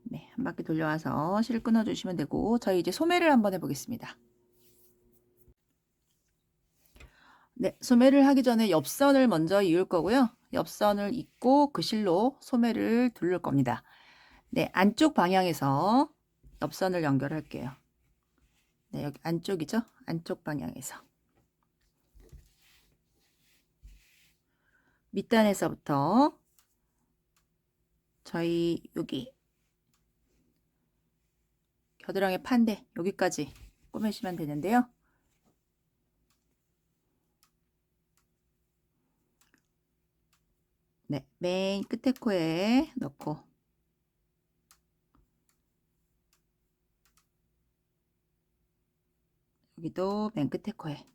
Speaker 1: 네, 한 바퀴 돌려와서 실 끊어 주시면 되고 저희 이제 소매를 한번 해보겠습니다. 네, 소매를 하기 전에 옆선을 먼저 이을 거고요. 옆선을 잇고 그 실로 소매를 두를 겁니다. 네, 안쪽 방향에서 옆선을 연결할게요. 네, 여기 안쪽이죠? 안쪽 방향에서. 밑단에서부터 저희 여기 겨드랑이 판대 여기까지 꼬매시면 되는데요. 네, 맨 끝에 코에 넣고 여기도 맨 끝에 코에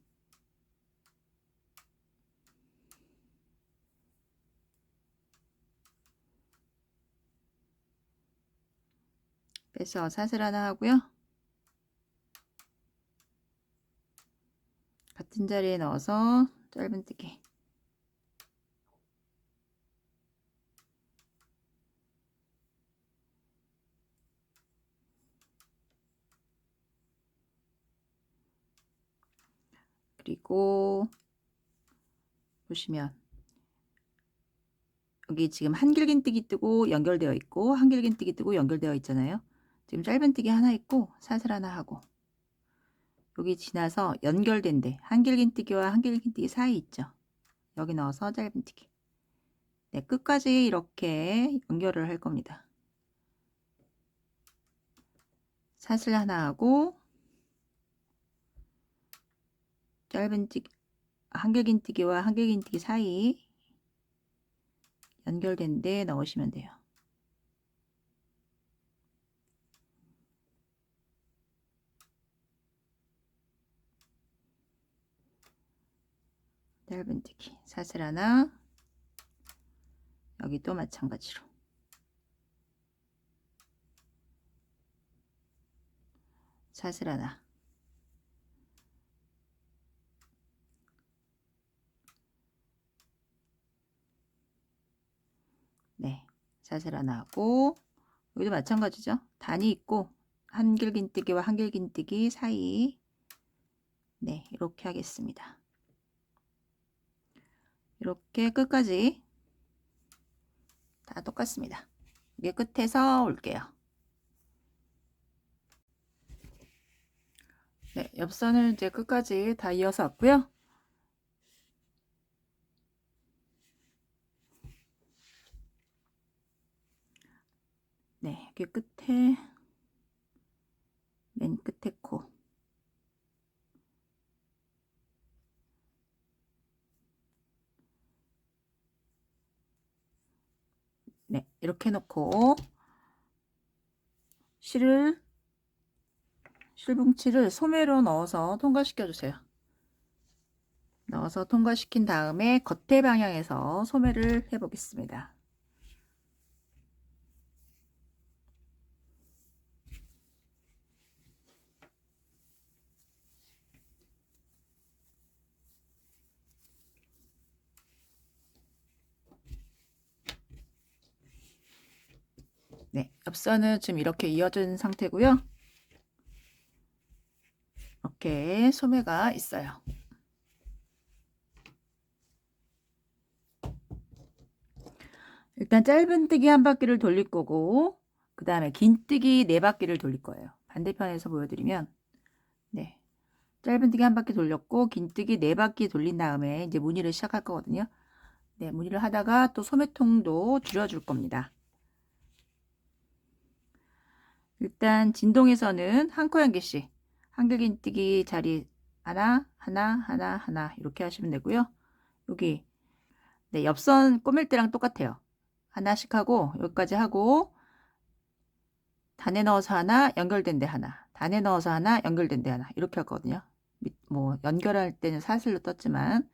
Speaker 1: 빼서 사슬 하나 하고요. 같은 자리에 넣어서 짧은뜨기 그리고 보시면 여기 지금 한길긴뜨기 뜨고 연결되어 있고 한길긴뜨기 뜨고 연결되어 있잖아요. 지금 짧은뜨기 하나 있고 사슬 하나 하고 여기 지나서 연결된 데 한길긴뜨기와 한길긴뜨기 사이 있죠. 여기 넣어서 짧은뜨기. 네, 끝까지 이렇게 연결을 할 겁니다. 사슬 하나 하고 짧은뜨기 한길긴뜨기와 한길긴뜨기 사이 연결된 데 넣으시면 돼요. 짧은뜨기 사슬 하나 여기 또 마찬가지로 사슬 하나 네 사슬 하나 하고 여기도 마찬가지죠. 단이 있고 한길긴뜨기와 한길긴뜨기 사이 네 이렇게 하겠습니다. 이렇게 끝까지 다 똑같습니다. 이게 끝에서 올게요. 네, 옆선을 이제 끝까지 다 이어서 왔고요. 네, 여기 끝에 맨 끝에 코 네, 이렇게 놓고 실뭉치를 소매로 넣어서 통과시켜 주세요. 넣어서 통과시킨 다음에 겉에 방향에서 소매를 해 보겠습니다. 네, 옆선은 지금 이렇게 이어진 상태고요. 이렇게 소매가 있어요. 일단 짧은뜨기 한 바퀴를 돌릴 거고 그 다음에 긴뜨기 4바퀴를 돌릴 거예요. 반대편에서 보여드리면 네, 짧은뜨기 한 바퀴 돌렸고 긴뜨기 4바퀴 돌린 다음에 이제 무늬를 시작할 거거든요. 네, 무늬를 하다가 또 소매통도 줄여줄 겁니다. 일단 진동에서는 한 코 한 개씩 한길긴뜨기 자리 하나 하나 하나 하나 이렇게 하시면 되고요. 여기 네, 옆선 꼬맬 때랑 똑같아요. 하나씩 하고 여기까지 하고 단에 넣어서 하나 연결된 데 하나 단에 넣어서 하나 연결된 데 하나 이렇게 할 거거든요. 뭐 연결할 때는 사슬로 떴지만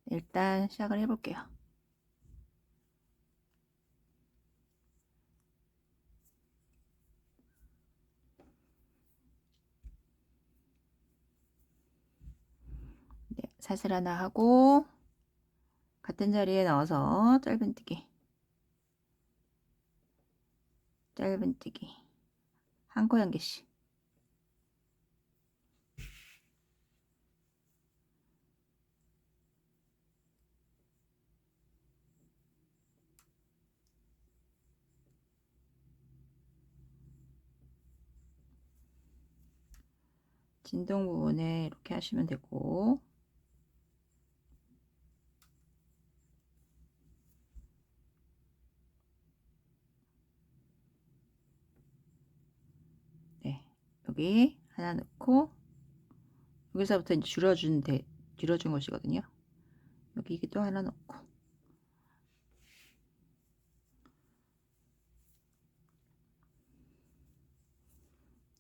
Speaker 1: 일단 시작을 해 볼게요. 네, 사슬 하나 하고 같은 자리에 넣어서 짧은뜨기 한 코 한 개씩 진동 부분에 이렇게 하시면 되고 네, 여기 하나 넣고 여기서부터 이제 줄여준 것이거든요. 여기 또 하나 넣고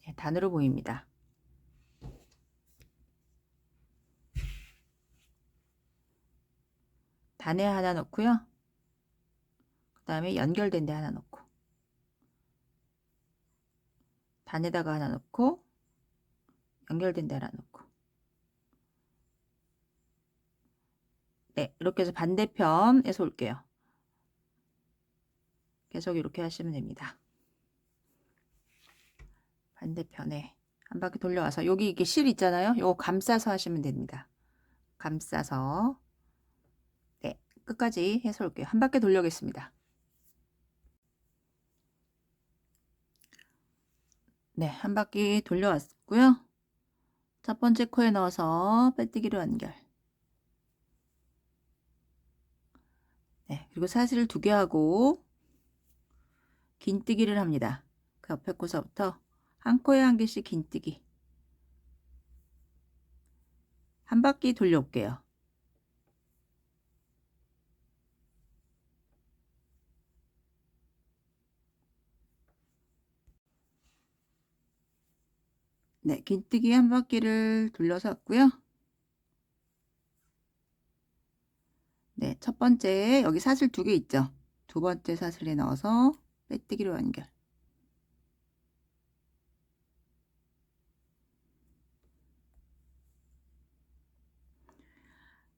Speaker 1: 네, 단으로 보입니다. 단에 하나 넣고요. 그 다음에 연결된 데 하나 넣고 단에다가 하나 넣고 연결된 데 하나 넣고 네, 이렇게 해서 반대편에서 올게요. 계속 이렇게 하시면 됩니다. 반대편에 한 바퀴 돌려와서 여기 이게 실 있잖아요. 요거 감싸서 하시면 됩니다. 감싸서 네, 끝까지 해서 올게요. 한 바퀴 돌려겠습니다. 네, 한 바퀴 돌려왔고요. 첫 번째 코에 넣어서 빼뜨기로 연결. 네, 그리고 사슬을 2개 하고 긴뜨기를 합니다. 그 옆에 코서부터 한 코에 한 개씩 긴뜨기. 한 바퀴 돌려올게요. 네, 긴뜨기 한 바퀴를 돌려서 왔고요. 네, 첫 번째 여기 사슬 2개 있죠. 두 번째 사슬에 넣어서 빼뜨기로 연결.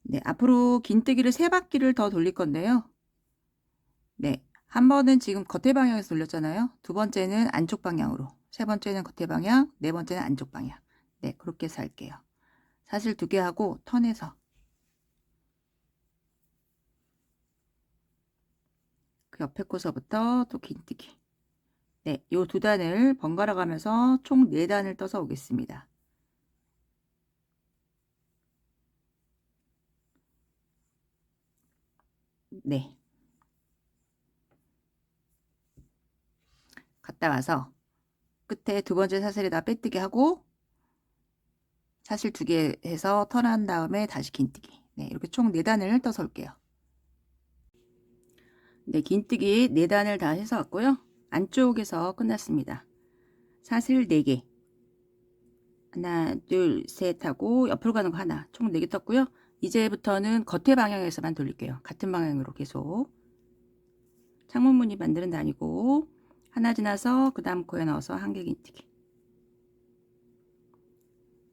Speaker 1: 네, 앞으로 긴뜨기를 3바퀴를 더 돌릴 건데요. 네, 한 번은 지금 겉에 방향에서 돌렸잖아요. 두 번째는 안쪽 방향으로, 세 번째는 겉에 방향, 네 번째는 안쪽 방향. 네, 그렇게 해서 할게요. 사슬 2개 하고 턴해서 그 옆에 코서부터 또 긴뜨기. 네, 요 2단을 번갈아 가면서 총 4단을 떠서 오겠습니다. 네. 갔다 와서 끝에 두 번째 사슬에다 빼뜨기 하고 사슬 2개 해서 턴한 다음에 다시 긴뜨기. 네, 이렇게 총 4단을 떠서 올게요. 네, 긴뜨기 4단을 다 해서 왔고요. 안쪽에서 끝났습니다. 사슬 4개. 하나, 둘, 셋 하고 옆으로 가는 거 하나. 총 4개 떴고요. 이제부터는 겉에 방향에서만 돌릴게요. 같은 방향으로 계속. 창문무늬 만드는 다니고 하나 지나서 그 다음 코에 넣어서 한 개 긴뜨기.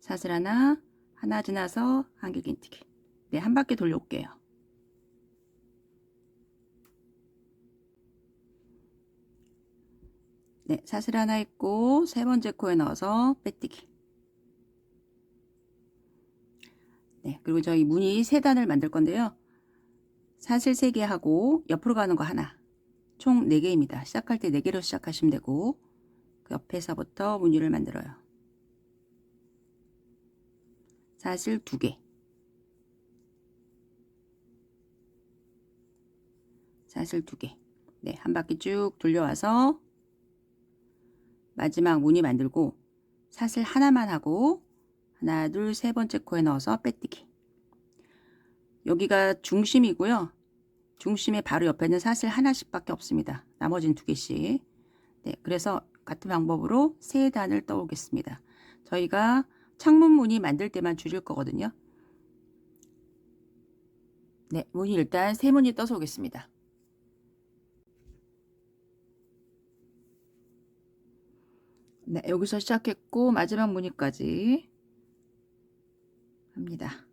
Speaker 1: 사슬 하나 지나서 한 개 긴뜨기. 네, 한 바퀴 돌려올게요. 네, 사슬 하나 있고 세 번째 코에 넣어서 빼뜨기. 네, 그리고 저희 무늬 3단을 만들 건데요. 사슬 3개 하고 옆으로 가는 거 하나. 총 4개입니다. 시작할 때 4개로 시작하시면 되고 그 옆에서부터 무늬를 만들어요. 사슬 2개. 사슬 2개. 네, 한 바퀴 쭉 돌려와서 마지막 무늬 만들고 사슬 하나만 하고 하나, 둘, 세 번째 코에 넣어서 빼뜨기. 여기가 중심이고요. 중심의 바로 옆에는 사슬 하나씩밖에 없습니다. 나머지는 2개씩. 네, 그래서 같은 방법으로 3단을 떠오겠습니다. 저희가 창문 무늬 만들 때만 줄일 거거든요. 네, 무늬 일단 3무늬 떠서 오겠습니다. 네, 여기서 시작했고 마지막 무늬까지 합니다.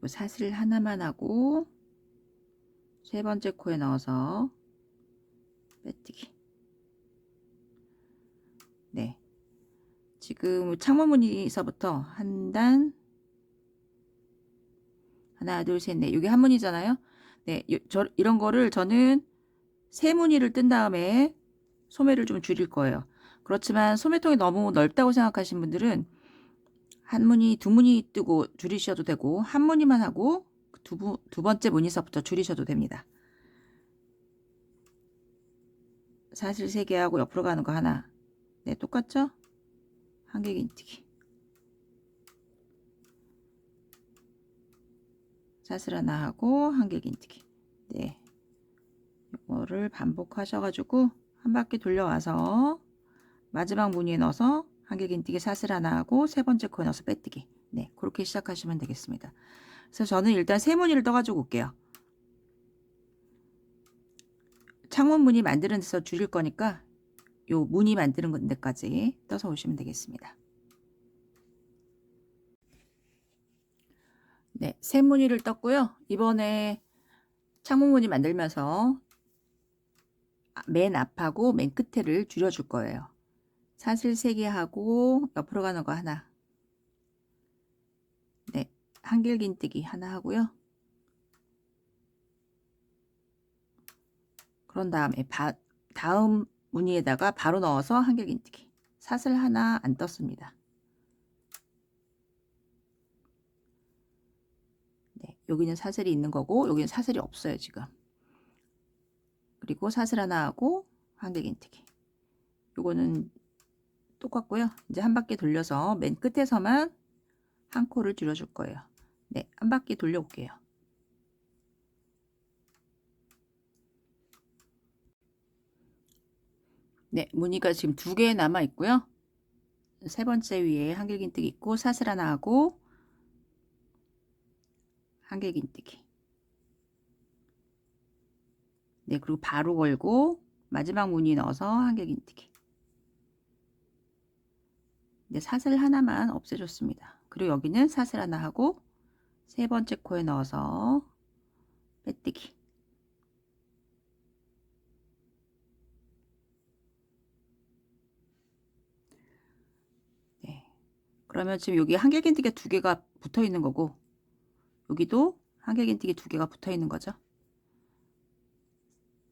Speaker 1: 사슬 하나만 하고 세 번째 코에 넣어서 빼뜨기. 네, 지금 창문 무늬에서부터 한 단, 하나, 둘, 셋, 넷. 이게 한 무늬잖아요. 네, 이런 거를 저는 3무늬를 뜬 다음에 소매를 좀 줄일 거예요. 그렇지만 소매통이 너무 넓다고 생각하신 분들은 한 무늬, 2무늬 뜨고 줄이셔도 되고 한 무늬만 하고 두 번째 무늬서부터 줄이셔도 됩니다. 사슬 3개 하고 옆으로 가는 거 하나. 네, 똑같죠? 한길긴뜨기. 사슬 하나 하고 한길긴뜨기. 네, 이거를 반복하셔가지고 한 바퀴 돌려와서 마지막 무늬에 넣어서 한길긴뜨기 사슬 하나 하고 세 번째 코에 넣어서 빼뜨기. 네, 그렇게 시작하시면 되겠습니다. 그래서 저는 일단 세 무늬를 떠가지고 올게요. 창문 무늬 만드는 데서 줄일 거니까 요 무늬 만드는 데까지 떠서 오시면 되겠습니다. 네, 세 무늬를 떴고요. 이번에 창문 무늬 만들면서 맨 앞하고 맨 끝에를 줄여줄 거예요. 사슬 3개 하고 옆으로 가는 거 하나. 네, 한길긴뜨기 하나 하고요. 그런 다음에 다음 무늬에다가 바로 넣어서 한길긴뜨기. 사슬 하나 안 떴습니다. 네, 여기는 사슬이 있는 거고 여기는 사슬이 없어요 지금. 그리고 사슬 하나 하고 한길긴뜨기. 요거는 똑같고요. 이제 한 바퀴 돌려서 맨 끝에서만 한 코를 줄여줄 거예요. 네, 한 바퀴 돌려볼게요. 네, 무늬가 지금 2개 남아 있고요. 세 번째 위에 한길긴뜨기 있고 사슬 하나 하고 한길긴뜨기. 네, 그리고 바로 걸고 마지막 무늬 넣어서 한길긴뜨기. 네, 사슬 하나만 없애줬습니다. 그리고 여기는 사슬 하나 하고 세 번째 코에 넣어서 빼뜨기. 네, 그러면 지금 여기 한길긴뜨기가 2개가 붙어 있는 거고 여기도 한길긴뜨기 2개가 붙어 있는 거죠.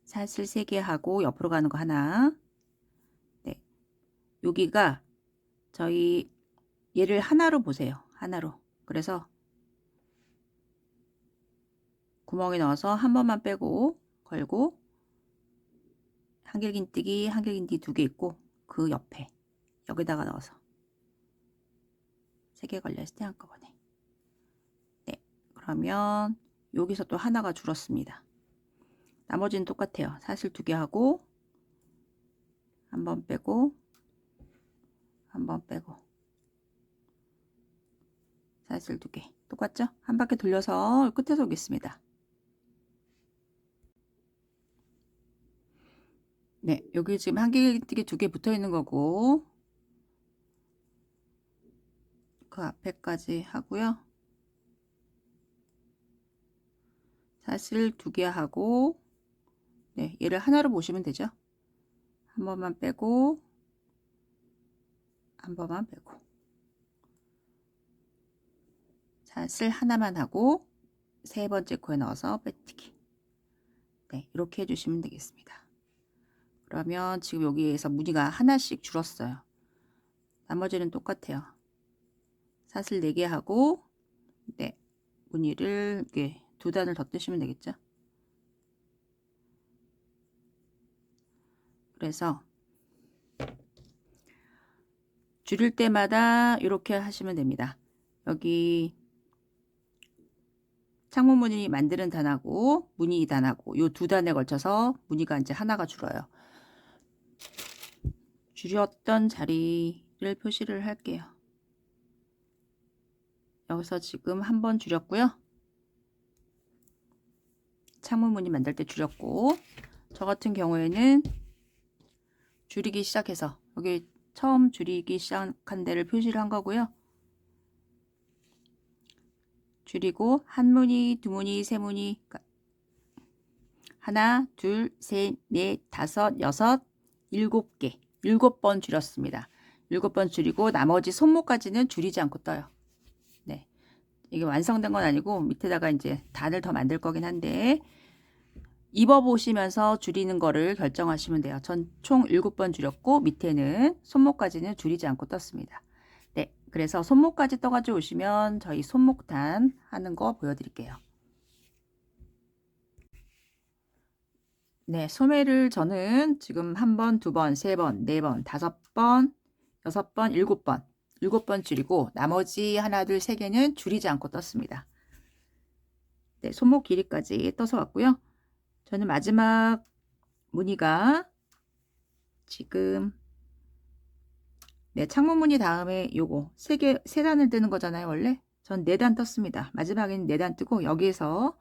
Speaker 1: 사슬 3개 하고 옆으로 가는 거 하나. 네, 여기가 저희 얘를 하나로 보세요. 하나로. 그래서 구멍에 넣어서 한 번만 빼고 걸고 한길긴뜨기 2개 있고 그 옆에 여기다가 넣어서 3개 걸렸을 때 한꺼번에. 네, 그러면 여기서 또 하나가 줄었습니다. 나머지는 똑같아요. 사슬 2개 하고 한 번 빼고 한 번 빼고 사슬 2개 똑같죠? 한 바퀴 돌려서 끝에서 오겠습니다. 네, 여기 지금 한길뜨기 2개 붙어 있는 거고 그 앞에까지 하고요. 사슬 2개 하고 네, 얘를 하나로 보시면 되죠. 한 번만 빼고 한 번만 빼고 사슬 하나만 하고 세 번째 코에 넣어서 빼뜨기. 네, 이렇게 해주시면 되겠습니다. 그러면 지금 여기에서 무늬가 하나씩 줄었어요. 나머지는 똑같아요. 사슬 4개 하고 네, 무늬를 이렇게 2단을 더 뜨시면 되겠죠. 그래서 줄일 때마다 이렇게 하시면 됩니다. 여기 창문 무늬 만드는 단하고 무늬 단하고 요 2단에 걸쳐서 무늬가 이제 하나가 줄어요. 줄였던 자리를 표시를 할게요. 여기서 지금 한 번 줄였고요. 창문 무늬 만들 때 줄였고 저 같은 경우에는 줄이기 시작해서 여기 처음 줄이기 시작한 데를 표시를 한 거고요. 줄이고 한 무늬, 두 무늬, 세 무늬, 하나, 둘, 셋, 넷, 다섯, 여섯, 7개, 7번 줄였습니다. 7번 줄이고 나머지 손목까지는 줄이지 않고 떠요. 네, 이게 완성된 건 아니고 밑에다가 이제 단을 더 만들 거긴 한데 입어보시면서 줄이는 거를 결정하시면 돼요. 전 총 7번 줄였고 밑에는 손목까지는 줄이지 않고 떴습니다. 네, 그래서 손목까지 떠가지고 오시면 저희 손목단 하는 거 보여드릴게요. 네, 소매를 저는 지금 1번, 2번, 3번, 4번, 5번, 6번, 7번, 7번 줄이고 나머지 하나, 둘, 세 개는 줄이지 않고 떴습니다. 네, 손목 길이까지 떠서 왔고요. 저는 마지막 무늬가 지금 네, 창문 무늬 다음에 요거 세 단을 뜨는 거잖아요. 원래 전 4단 떴습니다. 마지막에는 4단 뜨고 여기에서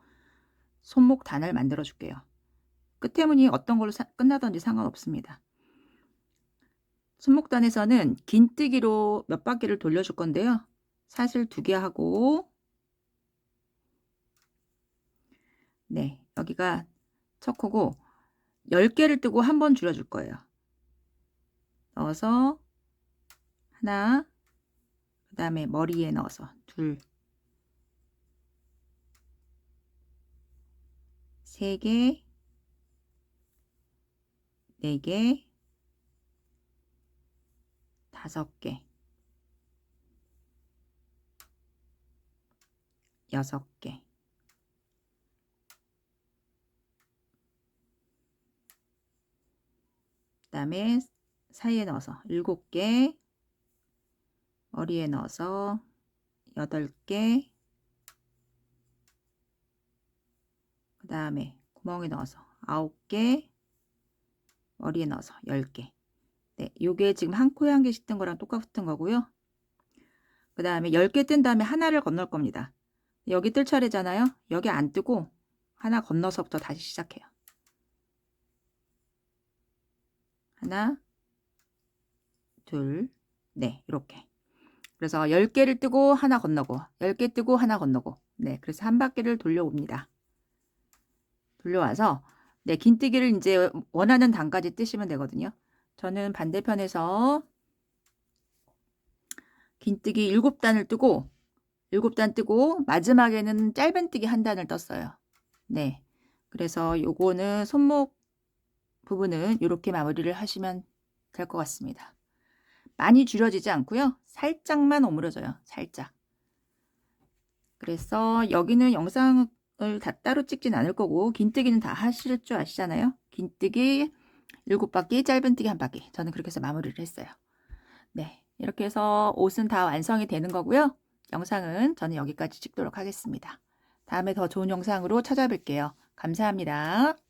Speaker 1: 손목 단을 만들어 줄게요. 끝에 무늬 어떤 걸로 끝나든지 상관없습니다. 손목단에서는 긴뜨기로 몇 바퀴를 돌려줄 건데요. 사실 2개 하고 네, 여기가 첫 코고 10개를 뜨고 한 번 줄여줄 거예요. 넣어서 하나, 그 다음에 머리에 넣어서 둘, 3개, 4개, 5개, 6개, 그 다음에 사이에 넣어서 7개, 머리에 넣어서 8개, 그 다음에 구멍에 넣어서 9개, 머리에 넣어서 10개. 네, 요게 지금 한 코에 한 개씩 뜬 거랑 똑같은 거고요. 그 다음에 10개 뜬 다음에 하나를 건널 겁니다. 여기 뜰 차례잖아요. 여기 안 뜨고 하나 건너서부터 다시 시작해요. 하나, 둘, 네, 이렇게. 그래서 10개를 뜨고 하나 건너고 10개 뜨고 하나 건너고 네, 그래서 한 바퀴를 돌려옵니다. 돌려와서 네, 긴뜨기를 이제 원하는 단까지 뜨시면 되거든요. 저는 반대편에서 긴뜨기 7단을 뜨고 7단 뜨고 마지막에는 짧은뜨기 1단을 떴어요. 네, 그래서 요거는 손목 부분은 이렇게 마무리를 하시면 될 것 같습니다. 많이 줄여지지 않고요. 살짝만 오므려져요. 살짝. 그래서 여기는 영상을 다 따로 찍진 않을 거고 긴뜨기는 다 하실 줄 아시잖아요. 긴뜨기 7바퀴, 짧은뜨기 1바퀴. 저는 그렇게 해서 마무리를 했어요. 네, 이렇게 해서 옷은 다 완성이 되는 거고요. 영상은 저는 여기까지 찍도록 하겠습니다. 다음에 더 좋은 영상으로 찾아뵐게요. 감사합니다.